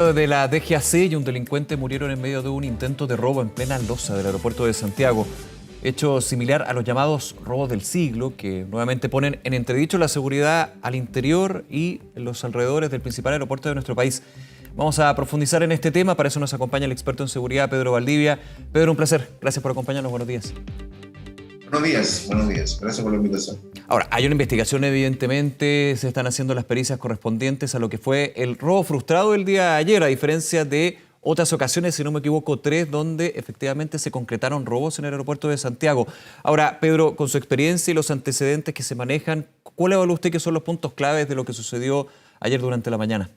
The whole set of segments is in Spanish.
De la DGAC y un delincuente murieron en medio de un intento de robo en plena loza del aeropuerto de Santiago. Hecho similar a los llamados robos del siglo, que nuevamente ponen en entredicho la seguridad al interior y en los alrededores del principal aeropuerto de nuestro país. Vamos a profundizar en este tema, para eso nos acompaña el experto en seguridad, Pedro Valdivia. Pedro, un placer. Gracias por acompañarnos. Buenos días. Buenos días. Gracias por la invitación. Ahora, hay una investigación, evidentemente, se están haciendo las pericias correspondientes a lo que fue el robo frustrado el día de ayer, a diferencia de otras ocasiones, si no me equivoco, 3, donde efectivamente se concretaron robos en el aeropuerto de Santiago. Ahora, Pedro, con su experiencia y los antecedentes que se manejan, ¿cuál evalúa usted que son los puntos claves de lo que sucedió ayer durante la mañana?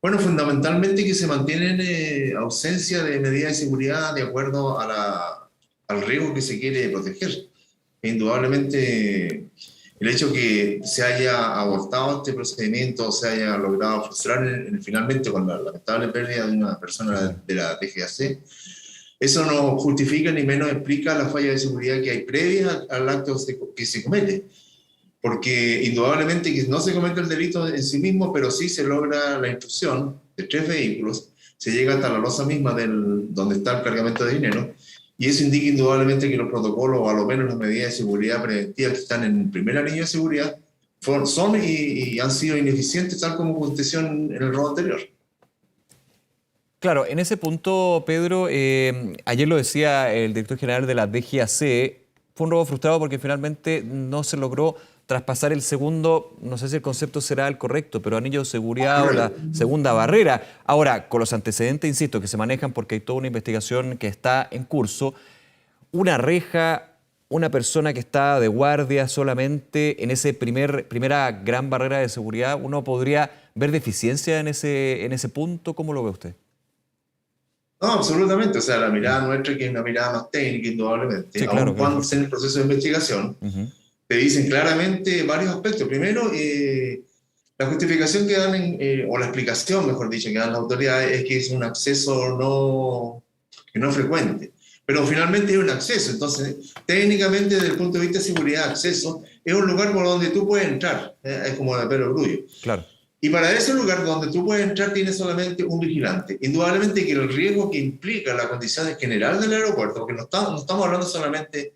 Bueno, fundamentalmente que se mantienen ausencia de medidas de seguridad de acuerdo al riesgo que se quiere proteger. Indudablemente, el hecho que se haya abortado este procedimiento, se haya logrado frustrar finalmente con la lamentable pérdida de una persona de la DGAC, eso no justifica ni menos explica la falla de seguridad que hay previa al acto que se comete. Porque indudablemente que no se comete el delito en sí mismo, pero sí se logra la intrusión de 3 vehículos, se llega hasta la loza misma donde está el cargamento de dinero, y eso indica indudablemente que los protocolos, o a lo menos las medidas de seguridad preventivas que están en el primer anillo de seguridad, son y han sido ineficientes, tal como aconteció en el robo anterior. Claro, en ese punto, Pedro, ayer lo decía el director general de la DGAC, fue un robo frustrado porque finalmente no se logró traspasar el segundo, no sé si el concepto será el correcto, pero anillo de seguridad o la segunda barrera. Ahora, con los antecedentes, insisto, que se manejan porque hay toda una investigación que está en curso, una reja, una persona que está de guardia solamente en ese primera gran barrera de seguridad, ¿uno podría ver deficiencia en ese punto? ¿Cómo lo ve usted? No, absolutamente. O sea, la mirada nuestra, que es una mirada más técnica, indudablemente, Sí, claro, aun cuando esté en el proceso de investigación, te dicen claramente varios aspectos. Primero, la justificación que dan, o la explicación, mejor dicho, que dan las autoridades es que es un acceso que no es frecuente. Pero finalmente es un acceso. Entonces, técnicamente, desde el punto de vista de seguridad, acceso es un lugar por donde tú puedes entrar. Es como de perogrullo. Claro. Y para ese lugar donde tú puedes entrar tienes solamente un vigilante. Indudablemente que el riesgo que implica la condición general del aeropuerto, porque no estamos hablando solamente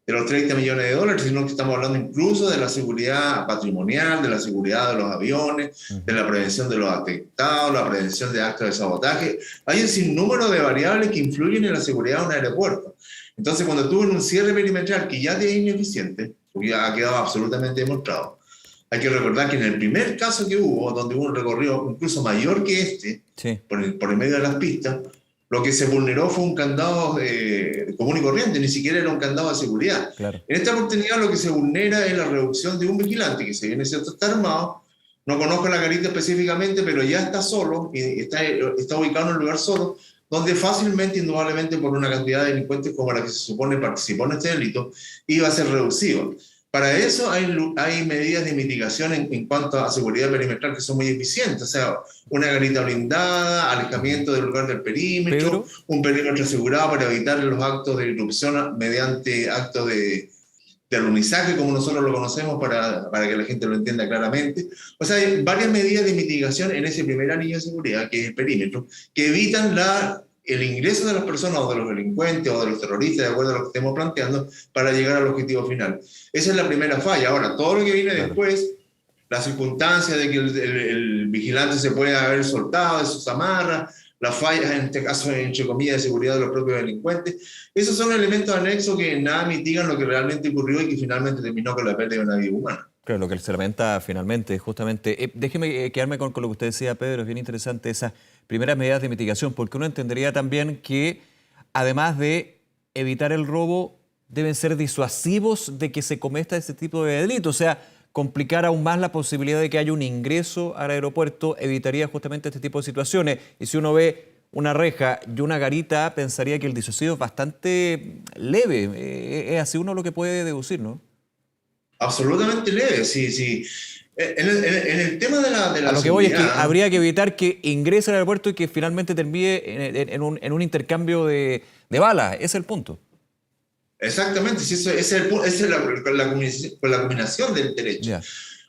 de los 30 millones de dólares, sino que estamos hablando incluso de la seguridad patrimonial, de la seguridad de los aviones, de la prevención de los atentados, la prevención de actos de sabotaje. Hay un sinnúmero de variables que influyen en la seguridad de un aeropuerto. Entonces, cuando tú en un cierre perimetral que ya es ineficiente, porque ya ha quedado absolutamente demostrado, hay que recordar que en el primer caso que hubo, donde hubo un recorrido incluso mayor que este, sí, por el medio de las pistas, lo que se vulneró fue un candado común y corriente, ni siquiera era un candado de seguridad. claro. En esta oportunidad lo que se vulnera es la reducción de un vigilante, que si bien es cierto está armado, no conozco la carita específicamente, pero ya está solo, y está ubicado en un lugar solo, donde fácilmente, indudablemente, por una cantidad de delincuentes como la que se supone participó en este delito, iba a ser reducido. Para eso hay medidas de mitigación en cuanto a seguridad perimetral que son muy eficientes, o sea, una garita blindada, alejamiento del lugar del perímetro, un perímetro asegurado para evitar los actos de irrupción mediante actos de alunizaje, como nosotros lo conocemos, para que la gente lo entienda claramente. O sea, hay varias medidas de mitigación en ese primer anillo de seguridad, que es el perímetro, que evitan el ingreso de las personas o de los delincuentes o de los terroristas, de acuerdo a lo que estemos planteando, para llegar al objetivo final. Esa es la primera falla. Ahora, todo lo que viene después, la circunstancia de que el vigilante se puede haber soltado de sus amarras, las fallas, en este caso, entre comillas, de seguridad de los propios delincuentes, esos son elementos anexos que nada mitigan lo que realmente ocurrió y que finalmente terminó con la pérdida de una vida humana. Claro, lo que se lamenta finalmente, justamente. Déjeme quedarme con lo que usted decía, Pedro, es bien interesante esas primeras medidas de mitigación, porque uno entendería también que, además de evitar el robo, deben ser disuasivos de que se cometa este tipo de delito. O sea, complicar aún más la posibilidad de que haya un ingreso al aeropuerto evitaría justamente este tipo de situaciones. Y si uno ve una reja y una garita, pensaría que el disuasivo es bastante leve. Es así uno lo que puede deducir, ¿no? Absolutamente leve, sí. En el tema de la a lo que voy es que habría que evitar que ingrese al aeropuerto y que finalmente termine en un intercambio de balas. Ese es el punto. Exactamente, sí, esa es la combinación del derecho. Yeah.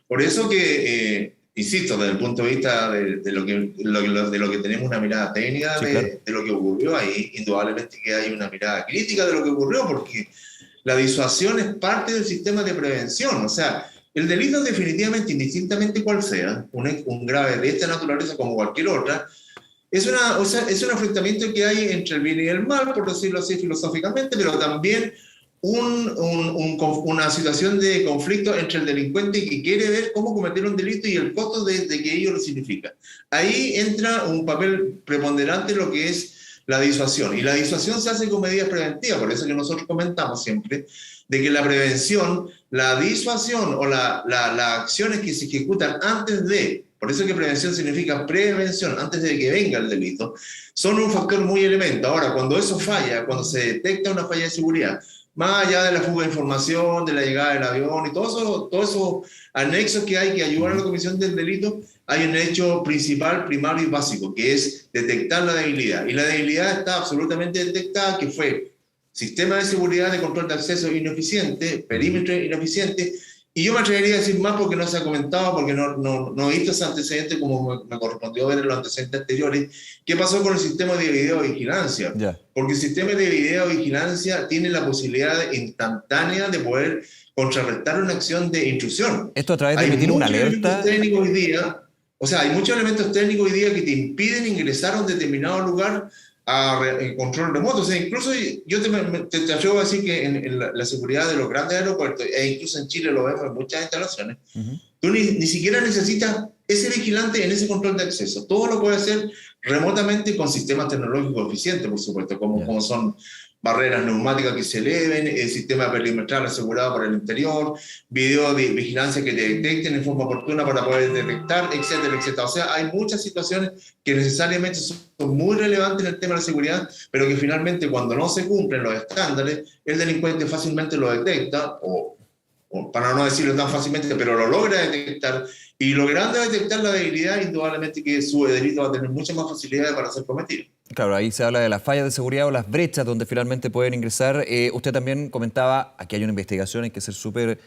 Por eso que insisto, desde el punto de vista de lo que tenemos una mirada técnica Sí, claro. de lo que ocurrió ahí, indudablemente que hay una mirada crítica de lo que ocurrió, porque la disuasión es parte del sistema de prevención. O sea, el delito definitivamente, indistintamente cual sea, un grave de esta naturaleza como cualquier otra, o sea, es un enfrentamiento que hay entre el bien y el mal, por decirlo así filosóficamente, pero también una situación de conflicto entre el delincuente que quiere ver cómo cometer un delito y el costo de que ello lo significa. Ahí entra un papel preponderante lo que es la disuasión. Y la disuasión se hace con medidas preventivas, por eso que nosotros comentamos siempre de que la prevención, la disuasión o las acciones que se ejecutan antes de, por eso que prevención significa prevención, antes de que venga el delito, son un factor muy elemento. Ahora, cuando eso falla, cuando se detecta una falla de seguridad, más allá de la fuga de información, de la llegada del avión y todos esos anexos que hay que ayudar a la comisión del delito, hay un hecho principal, primario y básico, que es detectar la debilidad. Y la debilidad está absolutamente detectada, que fue sistema de seguridad de control de acceso ineficiente, perímetro ineficiente, y yo me atrevería a decir más porque no se ha comentado, porque no he visto ese antecedente como me correspondió ver en los antecedentes anteriores. ¿Qué pasó con el sistema de videovigilancia? Ya. Porque el sistema de videovigilancia tiene la posibilidad instantánea de poder contrarrestar una acción de intrusión. Esto a través de Hay emitir una muchos elementos alerta. técnicos hoy día, o sea, hay muchos elementos técnicos hoy día que te impiden ingresar a un determinado lugar en control remoto. O sea, incluso yo te atrevo a decir que en la seguridad de los grandes aeropuertos, e incluso en Chile lo vemos en muchas instalaciones, tú ni siquiera necesitas ese vigilante en ese control de acceso. Todo lo puede hacer remotamente con sistemas tecnológicos eficientes, por supuesto, como son barreras neumáticas que se eleven, el sistema perimetral asegurado por el interior, video de vigilancia que te detecten en forma oportuna para poder detectar, etcétera, etcétera. O sea, hay muchas situaciones que necesariamente son muy relevantes en el tema de la seguridad, pero que finalmente cuando no se cumplen los estándares, el delincuente fácilmente lo detecta, o para no decirlo tan fácilmente, pero lo logra detectar, y logrando detectar la debilidad, indudablemente que su delito va a tener muchas más facilidades para ser cometido. Claro, ahí se habla de las fallas de seguridad o las brechas donde finalmente pueden ingresar. Usted también comentaba, aquí hay una investigación, hay que ser súper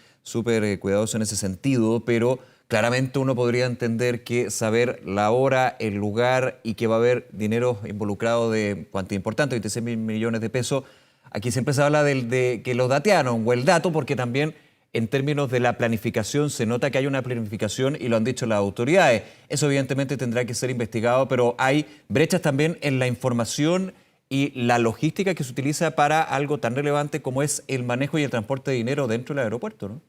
cuidadoso en ese sentido, pero claramente uno podría entender que saber la hora, el lugar y que va a haber dinero involucrado de cuantía importante, 26.000 millones de pesos. Aquí siempre se habla de que los datearon o el dato, porque también en términos de la planificación se nota que hay una planificación y lo han dicho las autoridades. Eso evidentemente tendrá que ser investigado, pero hay brechas también en la información y la logística que se utiliza para algo tan relevante como es el manejo y el transporte de dinero dentro del aeropuerto, ¿no?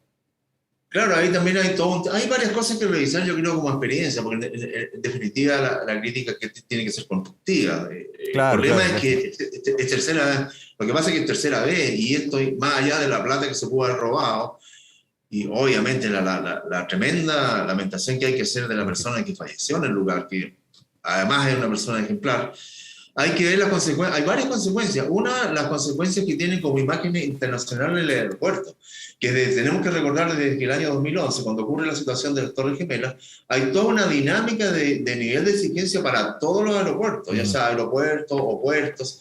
Claro, ahí también hay varias cosas que revisar, yo creo, como experiencia, porque en definitiva la crítica que tiene que ser constructiva. El Claro, problema claro. es que es tercera vez, lo que pasa es que es tercera vez, y esto más allá de la plata que se pudo haber robado, y obviamente la tremenda lamentación que hay que hacer de la persona que falleció en el lugar, que además es una persona ejemplar, hay que ver las consecuencias. Hay varias consecuencias. Una, las consecuencias que tienen como imagen internacional en el aeropuerto, que tenemos que recordar desde que el año 2011, cuando ocurre la situación de las Torres Gemelas, hay toda una dinámica de nivel de exigencia para todos los aeropuertos, ya sea aeropuertos o puertos,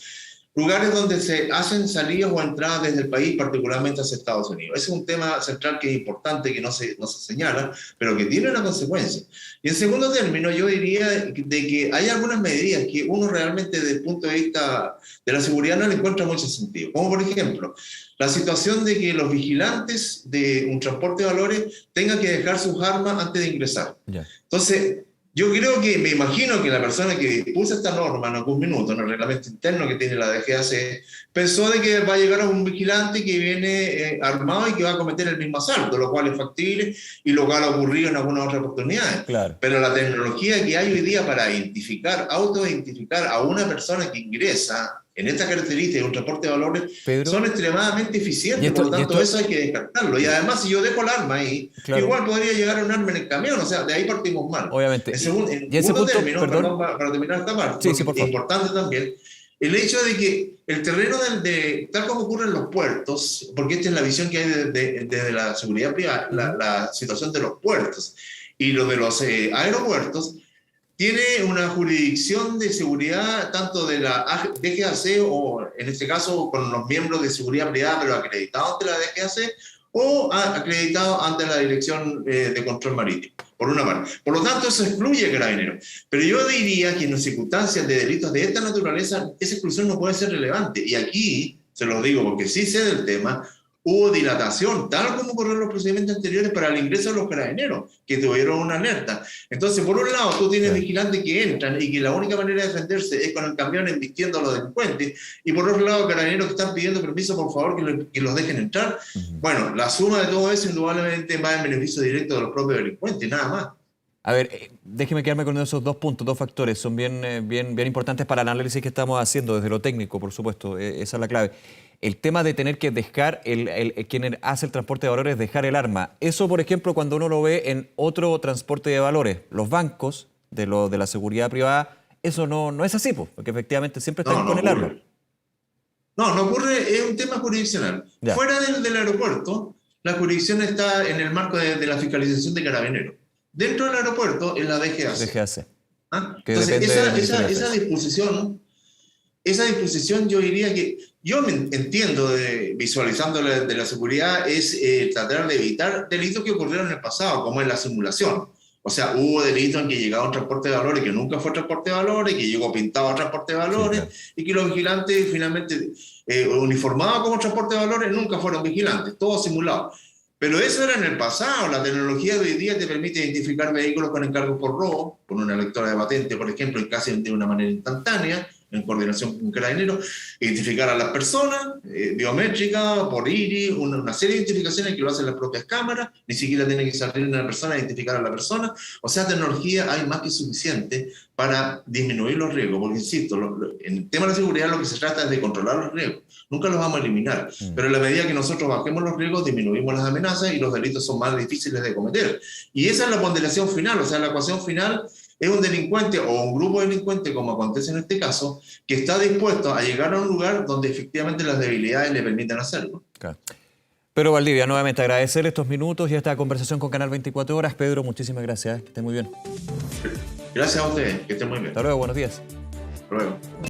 lugares donde se hacen salidas o entradas desde el país, particularmente hacia Estados Unidos. Ese es un tema central que es importante, que no se señala, pero que tiene una consecuencia. Y en segundo término, yo diría de que hay algunas medidas que uno realmente desde el punto de vista de la seguridad no le encuentra mucho sentido. Como por ejemplo, la situación de que los vigilantes de un transporte de valores tengan que dejar sus armas antes de ingresar. Ya. Entonces, yo creo que, me imagino que la persona que puso esta norma en algún minuto, en el reglamento interno que tiene la DGAC, pensó de que va a llegar a un vigilante que viene armado y que va a cometer el mismo asalto, lo cual es factible y lo cual ha ocurrido en algunas otras oportunidades. Claro. Pero la tecnología que hay hoy día para autoidentificar a una persona que ingresa en estas características de un transporte de valores, Pedro, son extremadamente eficientes, por lo tanto eso hay que descartarlo. Y además, si yo dejo el arma ahí, claro, igual podría llegar un arma en el camión, o sea, de ahí partimos mal. obviamente. En Y ese segundo punto, término, perdón. para terminar esta parte, Sí, sí, por porque es favor. importante también, el hecho de que el terreno tal como ocurre en los puertos, porque esta es la visión que hay desde la seguridad privada, la situación de los puertos y lo de los aeropuertos, tiene una jurisdicción de seguridad tanto de la DGAC o en este caso con los miembros de seguridad privada pero acreditados ante la DGAC o acreditados ante la Dirección de Control Marítimo. por una parte. Por lo tanto, eso excluye a Carabineros. Pero yo diría que en circunstancias de delitos de esta naturaleza, esa exclusión no puede ser relevante. Y aquí, se los digo porque sí sé del tema, hubo dilatación, tal como ocurrió en los procedimientos anteriores para el ingreso de los carabineros, que tuvieron una alerta. Entonces, por un lado, tú tienes vigilantes que entran y que la única manera de defenderse es con el camión embistiendo a los delincuentes, y por otro lado, carabineros que están pidiendo permiso, por favor, que los dejen entrar. Bueno, la suma de todo eso indudablemente va en beneficio directo de los propios delincuentes, nada más. A ver, déjeme quedarme con esos dos puntos, dos factores. Son bien importantes para el análisis que estamos haciendo, desde lo técnico, por supuesto. Esa es la clave. El tema de tener que dejar, quien hace el transporte de valores, dejar el arma. Eso, por ejemplo, cuando uno lo ve en otro transporte de valores, los bancos de la seguridad privada, eso no es así, porque efectivamente siempre están con el arma. No ocurre, es un tema jurisdiccional. Ya. Fuera del aeropuerto, la jurisdicción está en el marco de la fiscalización de carabineros. Dentro del aeropuerto es la DGAC. ¿Ah? Entonces, esa disposición yo diría que, yo me entiendo, visualizando de la seguridad, es tratar de evitar delitos que ocurrieron en el pasado, como en la simulación. O sea, hubo delitos en que llegaba un transporte de valores que nunca fue transporte de valores, que llegó pintado a transporte de valores, sí, claro, y que los vigilantes finalmente uniformados como transporte de valores nunca fueron vigilantes, todo simulado. Pero eso era en el pasado. La tecnología de hoy día te permite identificar vehículos con encargos por robo, con una lectora de patente, por ejemplo, y casi de una manera instantánea, en coordinación con Carabineros, identificar a las personas, biométrica, por iris, una serie de identificaciones que lo hacen las propias cámaras, ni siquiera tiene que salir una persona a identificar a la persona. O sea, tecnología hay más que suficiente para disminuir los riesgos, porque insisto, en el tema de la seguridad lo que se trata es de controlar los riesgos, nunca los vamos a eliminar, pero en la medida que nosotros bajemos los riesgos, disminuimos las amenazas y los delitos son más difíciles de cometer. Y esa es la ponderación final, o sea, la ecuación final es un delincuente o un grupo de delincuentes, como acontece en este caso, que está dispuesto a llegar a un lugar donde efectivamente las debilidades le permiten hacerlo. Claro. Pedro Valdivia, nuevamente agradecer estos minutos y esta conversación con Canal 24 Horas. Pedro, muchísimas gracias. Que esté muy bien. Gracias a ustedes. Que estén muy bien. Hasta luego, buenos días. Hasta luego.